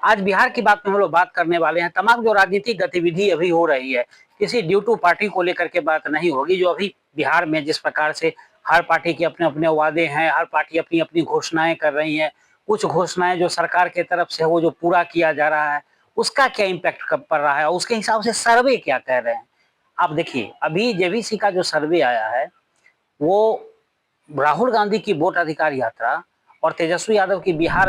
आज बिहार की बात में हम लोग बात करने वाले हैं। तमाम जो राजनीतिक गतिविधि अभी हो रही है, किसी ड्यू टू पार्टी को लेकर के बात नहीं होगी। जो अभी बिहार में जिस प्रकार से हर पार्टी के अपने-अपने वादे हैं, हर पार्टी अपनी-अपनी घोषणाएँ कर रही है। कुछ घोषणाएँ जो सरकार की तरफ से वो जो पूरा किया जा रहा है, उसका क्या इम्पैक्ट कब पड़ रहा है और उसके हिसाब से सर्वे क्या कह रहे हैं। आप देखिए, अभी जेवीसी का जो सर्वे आया है, वो राहुल गांधी की वोट अधिकार यात्रा और तेजस्वी यादव की बिहार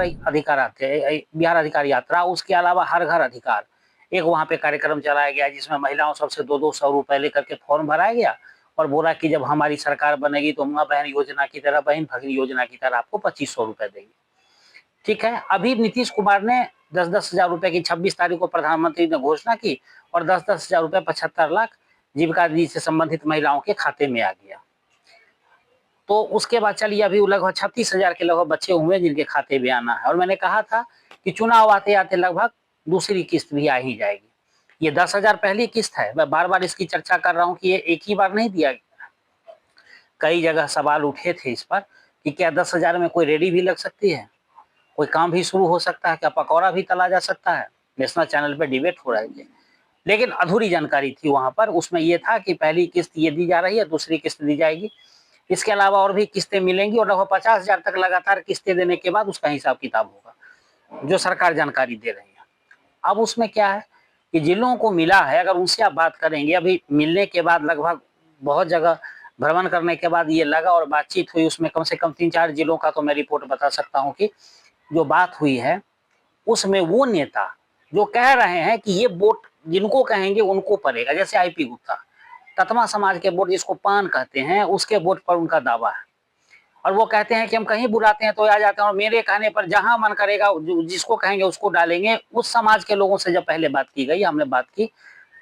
अधिकार यात्रा, उसके अलावा हर घर अधिकार, एक वहाँ पे कार्यक्रम चलाया गया जिसमें महिलाओं सबसे 2-200 रुपए लेकर के फॉर्म भराया गया और बोला कि जब हमारी सरकार बनेगी तो माँ बहन योजना की तरह, बहन भगिनी योजना की तरह आपको 2500 रुपए देंगे। ठीक है, अभी नीतीश कुमार ने 10-10 हजार रुपए की 26 तारीख को प्रधानमंत्री ने घोषणा की और 10-10 हजार रुपए 75 लाख जीविका दीदी से संबंधित महिलाओं के खाते में आ गया। तो उसके बाद चलिए, अभी लगभग 36,000 के लगभग बच्चे हुए जिनके खाते में आना है और मैंने कहा था कि चुनाव आते-आते लगभग दूसरी किस्त भी आ ही जाएगी। ये 10,000 पहली किस्त है। मैं बार-बार इसकी चर्चा कर रहा हूँ कि ये एक ही बार नहीं दिया गया। कई जगह सवाल उठे थे इस पर कि क्या 10,000 में कोई रेडी भी लग सकती है? कोई काम भी शुरू हो सकता है? क्या पकौड़ा भी तला जा सकता है? नेशनल चैनल पे डिबेट हो रहे थे। लेकिन अधूरी जानकारी थी वहाँ पर। उसमें ये था कि पहली किस्त ये दी जा रही है, दूसरी किस्त दी जाएगी। इसके अलावा और भी किस्तें मिलेंगी और लगभग 50,000 तक लगातार किस्तें देने के बाद उसका हिसाब किताब होगा, जो सरकार जानकारी दे रही है। अब उसमें क्या है कि जिन लोगों को मिला है, अगर उनसे आप बात करेंगे, अभी मिलने के बाद लगभग बहुत जगह भ्रमण करने के बाद ये लगा और बातचीत हुई, उसमें कम से कम 3-4 जिलों का तो मैं रिपोर्ट बता सकता हूँ कि जो बात हुई है, उसमें वो नेता जो कह रहे हैं कि ये वोट जिनको कहेंगे उनको पड़ेगा, जैसे आईपी गुप्ता, ततमा समाज के वोट जिसको पान कहते हैं, उसके वोट पर उनका दावा है और वो कहते हैं कि हम कहीं बुलाते हैं तो आ जाते हैं और मेरे कहने पर जहां मन करेगा जिसको कहेंगे उसको डालेंगे। उस समाज के लोगों से जब पहले बात की गई, हमने बात की,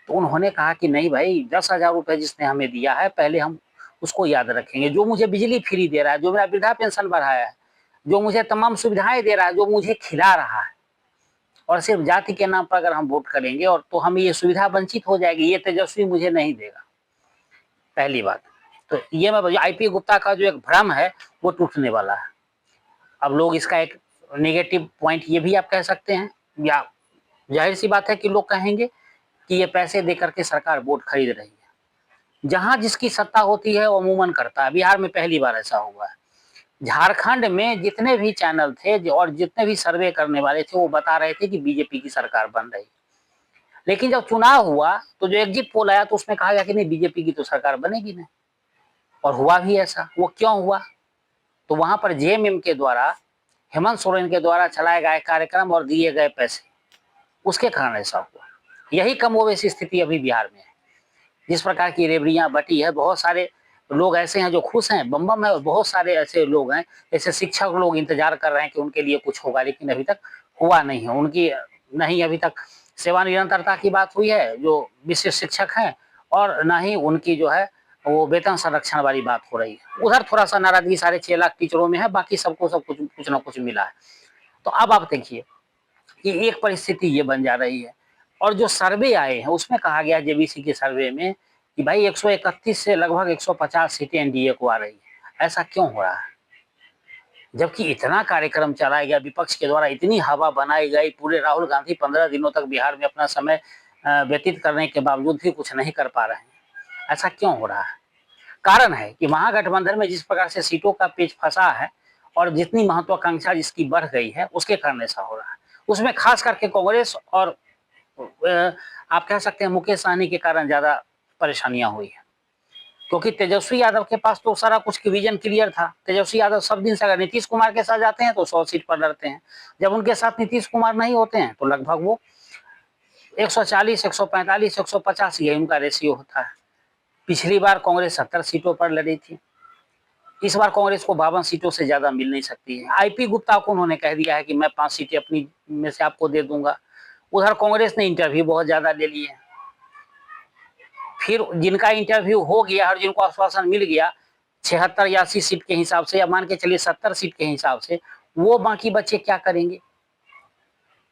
तो उन्होंने कहा कि नहीं भाई, 10,000 रुपए जिसने हमें दिया है पहले हम उसको याद रखेंगे। जो मुझे बिजली फ्री दे रहा है, जो मेरा वृद्धा पेंशन बढ़ाया है, जो मुझे तमाम सुविधाएं दे रहा है, जो मुझे खिला रहा है, और सिर्फ जाति के नाम पर अगर हम वोट करेंगे और तो हम ये सुविधा वंचित हो जाएगी, ये तेजस्वी मुझे नहीं देगा। पहली बात तो ये मैं आईपी गुप्ता का जो एक भ्रम है वो टूटने वाला है। अब लोग इसका एक नेगेटिव पॉइंट ये भी आप कह सकते हैं, या जाहिर सी बात है कि लोग कहेंगे कि ये पैसे देकर के सरकार वोट खरीद रही है। जहां जिसकी सत्ता होती है वो अमूमन करता है। बिहार में पहली बार ऐसा हुआ है। झारखंड में जितने भी चैनल थे और जितने भी सर्वे करने वाले थे वो बता रहे थे कि बीजेपी की सरकार बन रही, लेकिन जब चुनाव हुआ तो जो एग्जिट पोल आया तो उसमें कहा गया कि नहीं, बीजेपी की तो सरकार बनेगी नहीं। और हुआ भी ऐसा। वो क्यों हुआ? तो वहां पर जेएमएम के द्वारा, हेमंत सोरेन के द्वारा चलाए गए कार्यक्रम और दिए गए पैसे, उसके कारण ऐसा हुआ। यही कमोबेश स्थिति अभी बिहार में है। जिस प्रकार की रेवड़ियां बटी है, बहुत सारे लोग ऐसे हैं जो खुश हैं, बम है, और बहुत सारे ऐसे लोग हैं, जैसे शिक्षक लोग इंतजार कर रहे हैं कि उनके लिए कुछ होगा, लेकिन अभी तक हुआ नहीं है। उनकी नहीं अभी तक सेवा निरंतरता की बात हुई है जो विशिष्ट शिक्षक हैं, और ना ही उनकी जो है वो वेतन संरक्षण वाली बात हो रही है। उधर थोड़ा सा नाराजगी 6.5 लाख टीचरों में है, बाकी सबको सब कुछ ना कुछ मिला है। तो अब आप देखिए कि एक परिस्थिति ये बन जा रही है। और जो सर्वे आए हैं उसमें कहा गया, जेबीसी के सर्वे में, कि भाई 131 से लगभग 150 सीटें एनडीए को आ रही है। ऐसा क्यों हो रहा है? जबकि इतना कार्यक्रम चलाया गया, विपक्ष के द्वारा इतनी हवा बनाई गई, पूरे राहुल गांधी 15 दिनों तक बिहार में अपना समय व्यतीत करने के बावजूद भी कुछ नहीं कर पा रहे हैं। ऐसा क्यों हो रहा है? कारण है कि महागठबंधन में जिस प्रकार से सीटों का पेच फंसा है और जितनी महत्वाकांक्षा जिसकी बढ़ गई है, उसके कारण ऐसा हो रहा है। उसमें खास करके कांग्रेस और आप कह सकते हैं मुकेश सहनी के कारण ज्यादा परेशानियां हुई है। क्योंकि तेजस्वी यादव के पास तो सारा कुछ की विजन क्लियर था। तेजस्वी यादव सब दिन से अगर नीतीश कुमार के साथ जाते हैं तो 100 सीट पर लड़ते हैं, जब उनके साथ नीतीश कुमार नहीं होते हैं तो लगभग वो 140, 145, 150 यही उनका रेशियो होता है। पिछली बार कांग्रेस 70 सीटों पर लड़ी थी, इस बार कांग्रेस को 52 सीटों से ज्यादा मिल नहीं सकती है। आईपी गुप्ता को उन्होंने कह दिया है कि मैं 5 सीटें अपनी में से आपको दे दूंगा। उधर कांग्रेस ने इंटरव्यू बहुत ज्यादा ले लिए। फिर जिनका इंटरव्यू हो गया और जिनको आश्वासन मिल गया 76 या 80 सीट के हिसाब से, या मान के चलिए 70 सीट के हिसाब से, वो बाकी बच्चे क्या करेंगे?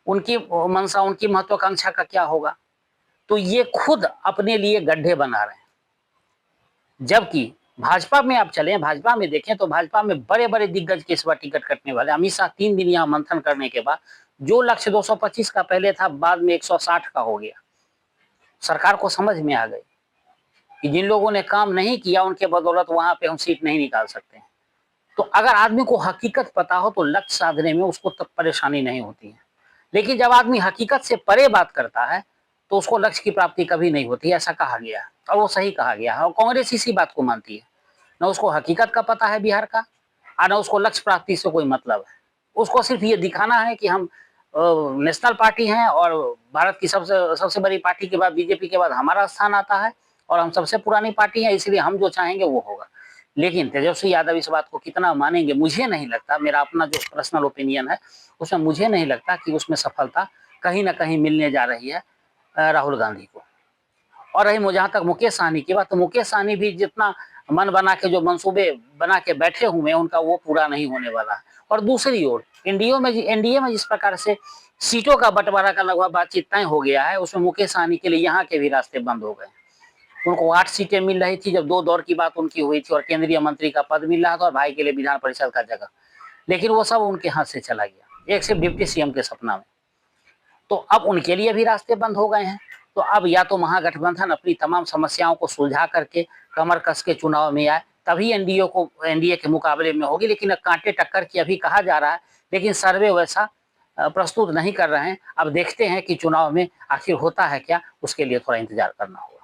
उनकी मंशा, उनकी महत्वाकांक्षा का क्या होगा? तो ये खुद अपने लिए गड्ढे बना रहे हैं। जबकि भाजपा में आप चलें, भाजपा में देखें तो भाजपा में बड़े बड़े दिग्गज के इस बार टिकट कटने वाले। अमित शाह 3 दिन यहाँ मंथन करने के बाद जो लक्ष्य 225 का पहले था बाद में 160 का हो गया। सरकार को समझ में आ गई कि जिन लोगों ने काम नहीं किया उनके बदौलत वहां पे हम सीट नहीं निकाल सकते हैं। तो अगर आदमी को हकीकत पता हो तो लक्ष्य साधने में उसको तब परेशानी नहीं होती है। लेकिन जब आदमी हकीकत से परे बात करता है तो उसको लक्ष्य की प्राप्ति कभी नहीं होती, ऐसा कहा गया है और वो सही कहा गया है। और कांग्रेस इसी बात को मानती है, न उसको हकीकत का पता है बिहार का और न उसको लक्ष्य प्राप्ति से कोई मतलब है। उसको सिर्फ ये दिखाना है कि हम नेशनल पार्टी हैं और भारत की सबसे सबसे बड़ी पार्टी के बाद बीजेपी के बाद हमारा स्थान आता है और हम सबसे पुरानी पार्टी है, इसलिए हम जो चाहेंगे वो होगा। लेकिन तेजस्वी यादव इस बात को कितना मानेंगे मुझे नहीं लगता। मेरा अपना जो पर्सनल ओपिनियन है उसमें मुझे नहीं लगता कि उसमें सफलता कहीं ना कहीं मिलने जा रही है राहुल गांधी को। और रही जहाँ तक मुकेश सहनी की बात, तो मुकेश सहनी भी जितना मन बना के जो मंसूबे बना के बैठे हुए हैं उनका वो पूरा नहीं होने वाला है। और दूसरी ओर एनडीए में जिस प्रकार से सीटों का बंटवारा का लगभग बातचीत तय हो गया है, उसमें मुकेश सहनी के लिए यहाँ के भी रास्ते बंद हो गए। उनको 8 सीटें मिल रही थी जब 2 दौर की बात उनकी हुई थी और केंद्रीय मंत्री का पद मिल रहा था और भाई के लिए विधान परिषद का जगह, लेकिन वो सब उनके हाथ से चला गया, एक सिर्फ डिप्टी सीएम के सपना में। तो अब उनके लिए भी रास्ते बंद हो गए हैं। तो अब या तो महागठबंधन अपनी तमाम समस्याओं को सुलझा करके कमर कस के चुनाव में आए, तभी एनडीए के मुकाबले में होगी। लेकिन कांटे टक्कर की अभी कहा जा रहा है, लेकिन सर्वे वैसा प्रस्तुत नहीं कर रहे हैं। अब देखते हैं कि चुनाव में आखिर होता है क्या, उसके लिए थोड़ा इंतजार करना होगा।